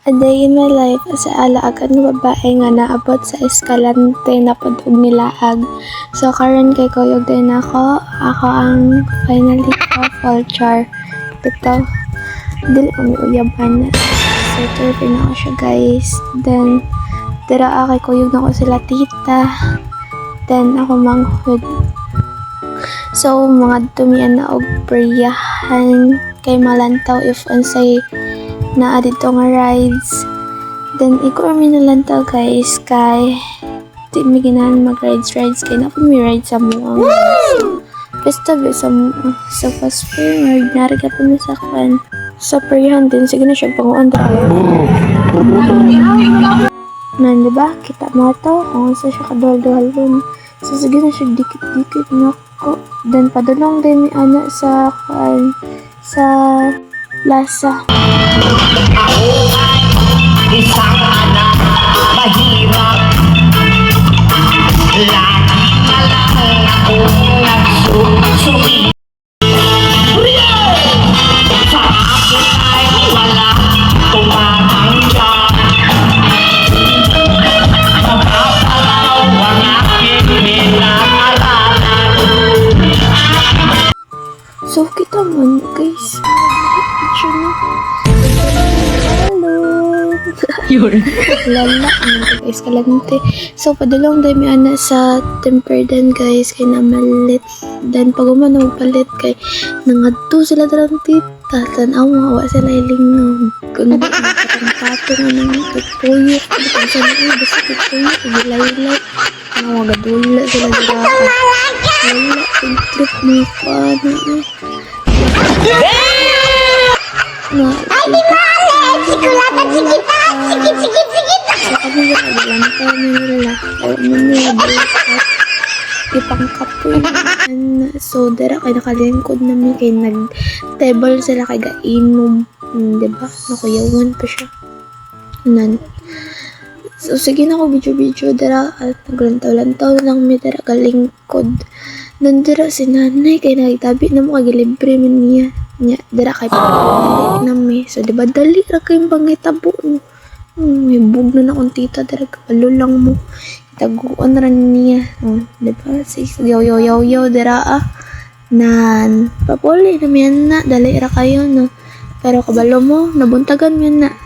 A day in my life sa alaagan nga babae nga naabot sa Escalante na padug nilaag. So karon kay kuyog din ako ang finally vulture. Ito, dili ko miuyaban na. So turpin ako siya guys. Then, dira kay kuyog na ko sila tita. Then ako manghud. So mga tumian na og priyahan kay malantaw if unsay na dito nga rides. Then iko kami nalantaw guys kay di mi ginahan mag rides kay na po mi ride sa mo. Basta sa fast fair nariga po mi sa kan sa priyahan din sige na siya panguan tayo. Nan diba kita mo to kung sa siya kadol-dolon. So sige na siya dikit-dikit na ko. Then padulong din ni ana sa kan sa Lasa. Ako ay isang anak mahirap. Lagi na lang akong nagsusumi. Sa akin ay wala tumatanggap. Napapalaw ang aking pinag-aralan. So kita mo guys. Picture na. Hello. Lala ang Escalante. So padulong dahil may ana sa Temperdan guys kay na malit. Then pag umano palit kay nangadto sila darang tita. Tanaw mawa sila iling kundi pato nga nang tutuyo. Kapag sa nila basta tutuyo. Ilay-ilay. Mga gadula sila dira. Wala. Yung trip mo paano eh. Ay, di mali! Siguratan, sige! So kami yung naglantaw nila. Kaya nila balikat. Ipangkap po yun. So dara kay nakalingkod namin kay nag-table sila kay gainom. Diba? Nakuyawan pa siya. Nan. So sige na ako video dara at naglantaw-lantaw lang may dara kalingkod. Nandira si nanay kay nagtabi na mo kay libre man niya. Nya dira kay pagdali nami. So diba dali ra kay pangitabo no. May bug na akong tita dira kabalo lang mo. Taguan ra niya. Diba si yo dira nan papuli na miyan na dali ra kayo no. Pero kabalo mo nabuntagan miyan na.